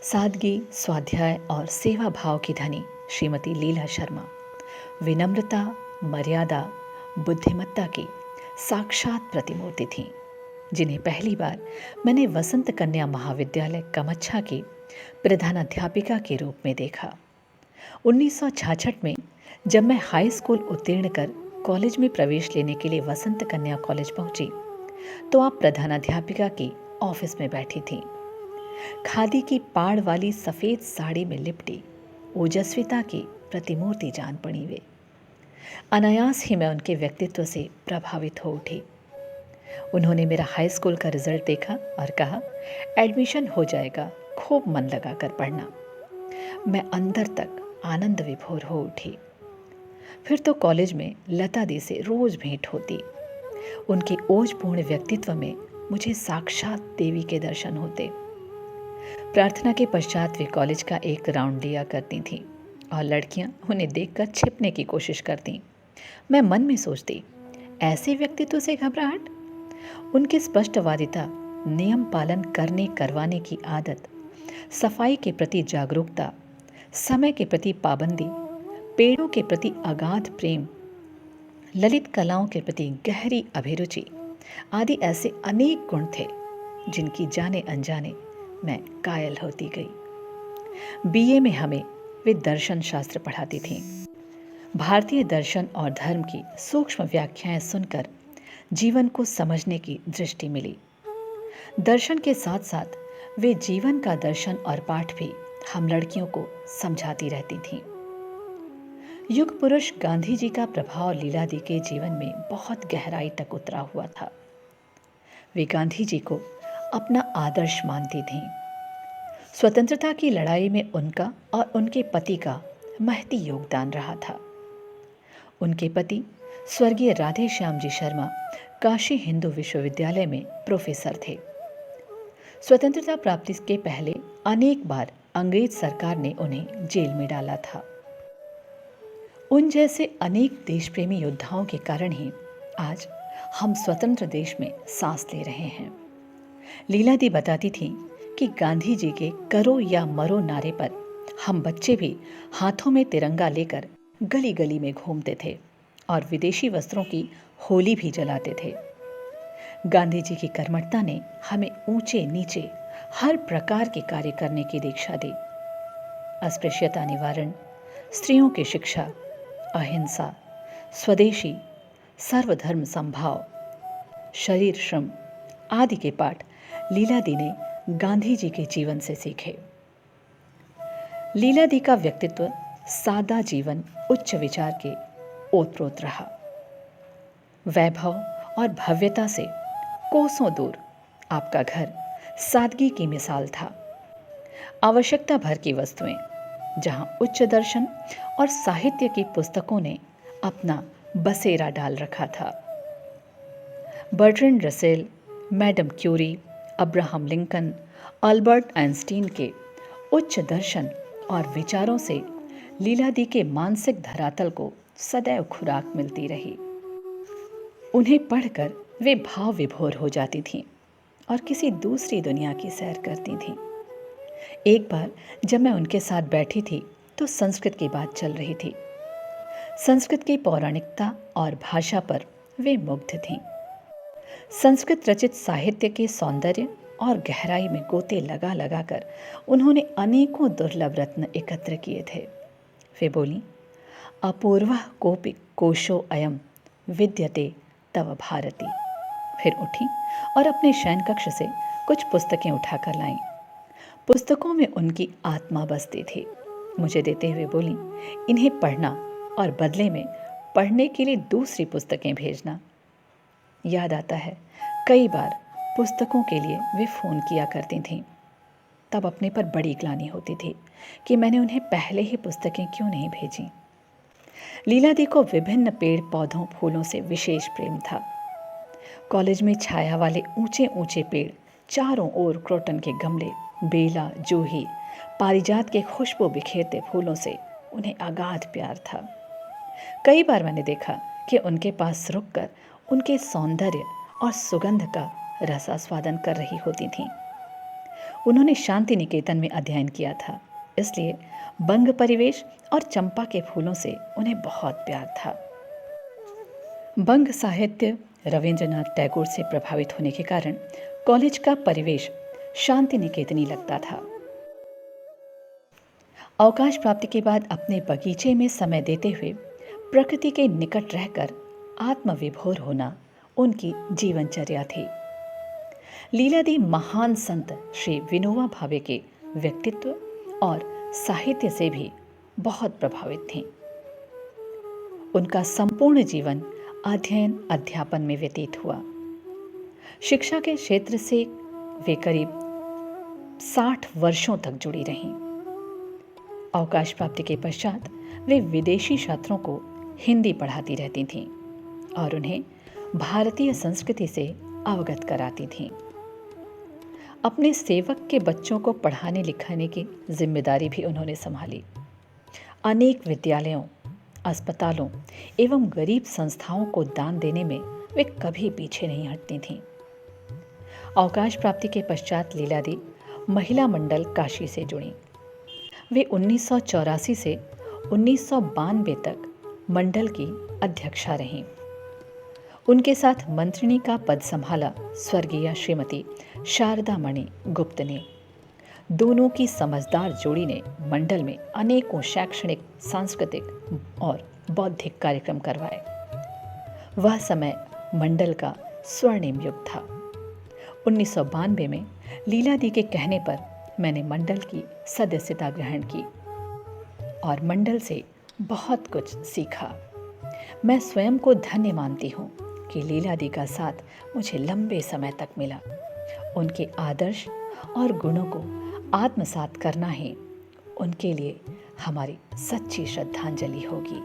सादगी, स्वाध्याय और सेवा भाव की धनी श्रीमती लीला शर्मा विनम्रता, मर्यादा, बुद्धिमत्ता की साक्षात प्रतिमूर्ति थीं, जिन्हें पहली बार मैंने वसंत कन्या महाविद्यालय कमच्छा की प्रधानाध्यापिका के रूप में देखा। 1966 में जब मैं हाई स्कूल उत्तीर्ण कर कॉलेज में प्रवेश लेने के लिए वसंत कन्या कॉलेज पहुंची, तो आप प्रधानाध्यापिका की ऑफिस में बैठी थीं। खादी की पाड़ वाली सफ़ेद साड़ी में लिपटी ओजस्विता की प्रतिमूर्ति जान पड़ी वे। अनायास ही मैं उनके व्यक्तित्व से प्रभावित हो उठी। उन्होंने मेरा हाई स्कूल का रिजल्ट देखा और कहा, एडमिशन हो जाएगा, खूब मन लगा कर पढ़ना। मैं अंदर तक आनंद विभोर हो उठी। फिर तो कॉलेज में लता दी से रोज भेंट होती। उनके ओजपूर्ण व्यक्तित्व में मुझे साक्षात देवी के दर्शन होते। प्रार्थना के पश्चात वे कॉलेज का एक राउंड लिया करती थीं और लड़कियां उन्हें देखकर छिपने की कोशिश करती। मैं मन में सोचती, ऐसे व्यक्तित्व से घबराहट। उनकी स्पष्टवादिता, नियम पालन करने करवाने की आदत, सफाई के प्रति जागरूकता, समय के प्रति पाबंदी, पेड़ों के प्रति अगाध प्रेम, ललित कलाओं के प्रति गहरी अभिरुचि आदि ऐसे अनेक गुण थे जिनकी जाने अनजाने मैं कायल होती गई। बीए में हमें वे दर्शन शास्त्र पढ़ाती थीं। भारतीय दर्शन और धर्म की सूक्ष्म व्याख्याएं सुनकर जीवन को समझने की दृष्टि मिली। दर्शन के साथ साथ वे जीवन का दर्शन और पाठ भी हम लड़कियों को समझाती रहती थीं। युग पुरुष गांधी जी का प्रभाव लीला दी के जीवन में बहुत गहराई तक उतरा हुआ था। वे गांधी जी को अपना आदर्श मानती थीं। स्वतंत्रता की लड़ाई में उनका और उनके पति का महती योगदान रहा था। उनके पति स्वर्गीय राधे श्याम जी शर्मा काशी हिंदू विश्वविद्यालय में प्रोफेसर थे। स्वतंत्रता प्राप्ति के पहले अनेक बार अंग्रेज सरकार ने उन्हें जेल में डाला था। उन जैसे अनेक देशप्रेमी योद्धाओं के कारण ही आज हम स्वतंत्र देश में सांस ले रहे हैं। लीला दी बताती थी कि गांधी जी के करो या मरो नारे पर हम बच्चे भी हाथों में तिरंगा लेकर गली गली में घूमते थे और विदेशी वस्त्रों की होली भी जलाते थे। गांधी जी की कर्मठता ने हमें ऊंचे नीचे हर प्रकार के कार्य करने की दीक्षा दी। अस्पृश्यता निवारण, स्त्रियों की शिक्षा, अहिंसा, स्वदेशी, सर्वधर्म संभाव, शरीर श्रम आदि के पाठ लीला दी ने गांधी जी के जीवन से सीखे। लीला दी का व्यक्तित्व सादा जीवन, उच्च विचार के ओतप्रोत रहा। वैभव और भव्यता से कोसों दूर आपका घर सादगी की मिसाल था। आवश्यकता भर की वस्तुएं, जहां उच्च दर्शन और साहित्य की पुस्तकों ने अपना बसेरा डाल रखा था। Bertrand Russell, Madame Curie, Abraham Lincoln, Albert Einstein के उच्च दर्शन और विचारों से लीला दी के मानसिक धरातल को सदैव खुराक मिलती रही। उन्हें पढ़कर वे भाव विभोर हो जाती थीं और किसी दूसरी दुनिया की सैर करती थीं। एक बार जब मैं उनके साथ बैठी थी तो संस्कृत की बात चल रही थी। संस्कृत की पौराणिकता और भाषा पर वे मुग्ध थीं। संस्कृत रचित साहित्य के सौंदर्य और गहराई में गोते लगा लगा कर उन्होंने अनेकों दुर्लभ रत्न एकत्र किए थे। वे बोली, अपूर्वः कोपि कोशो अयम विद्यते तव भारती। फिर उठी और अपने शयन कक्ष से कुछ पुस्तकें उठाकर लाईं। पुस्तकों में उनकी आत्मा बसती थी। मुझे देते हुए बोली, इन्हें पढ़ना और बदले में पढ़ने के लिए दूसरी पुस्तकें भेजना। याद आता है, कई बार पुस्तकों के लिए वे फ़ोन किया करती थीं। तब अपने पर बड़ी ग्लानि होती थी कि मैंने उन्हें पहले ही पुस्तकें क्यों नहीं भेजी। लीला दी को विभिन्न पेड़ पौधों फूलों से विशेष प्रेम था। कॉलेज में छाया वाले ऊंचे ऊंचे पेड़, चारों ओर क्रोटन के गमले, बेला, जूही, पारिजात के खुशबू बिखेरते फूलों से उन्हें अगाध प्यार था। कई बार मैंने देखा कि उनके पास रुककर उनके सौंदर्य और सुगंध का रसास्वादन कर रही होती थीं। उन्होंने शांति निकेतन में अध्ययन किया था, इसलिए बंग परिवेश और चंपा के फूलों से उन्हें बहुत प्यार था। बंग साहित्य रविंद्रनाथ टैगोर से प्रभावित होने के कारण कॉलेज का परिवेश शांति निकेतनी लगता था। अवकाश प्राप्ति के बाद अपने बगीचे में समय देते हुए प्रकृति के निकट रहकर आत्मविभोर होना उनकी जीवनचर्या थी। लीलादी महान संत श्री विनोबा भावे के व्यक्तित्व और साहित्य से भी बहुत प्रभावित थीं। उनका संपूर्ण जीवन अध्ययन अध्यापन में व्यतीत हुआ। शिक्षा के क्षेत्र से वे करीब 60 वर्षों तक जुड़ी रहीं। अवकाश प्राप्ति के पश्चात वे विदेशी छात्रों को हिंदी पढ़ाती रहती थीं और उन्हें भारतीय संस्कृति से अवगत कराती थीं। अपने सेवक के बच्चों को पढ़ाने लिखाने की जिम्मेदारी भी उन्होंने संभाली। अनेक विद्यालयों, अस्पतालों एवं गरीब संस्थाओं को दान देने में वे कभी पीछे नहीं हटती थीं। अवकाश प्राप्ति के पश्चात लीलादी महिला मंडल काशी से जुड़ी। वे 1984 से 1992 तक मंडल की अध्यक्षा रहीं। उनके साथ मंत्रिणी का पद संभाला स्वर्गीय श्रीमती शारदा मणि गुप्त ने। दोनों की समझदार जोड़ी ने मंडल में अनेकों शैक्षणिक, सांस्कृतिक और बौद्धिक कार्यक्रम करवाए। वह समय मंडल का स्वर्णिम युग था। 1992 में लीलादी के कहने पर मैंने मंडल की सदस्यता ग्रहण की और मंडल से बहुत कुछ सीखा। मैं स्वयं को धन्य मानती हूँ कि लीलादी का साथ मुझे लंबे समय तक मिला। उनके आदर्श और गुणों को आत्मसात करना ही उनके लिए हमारी सच्ची श्रद्धांजलि होगी।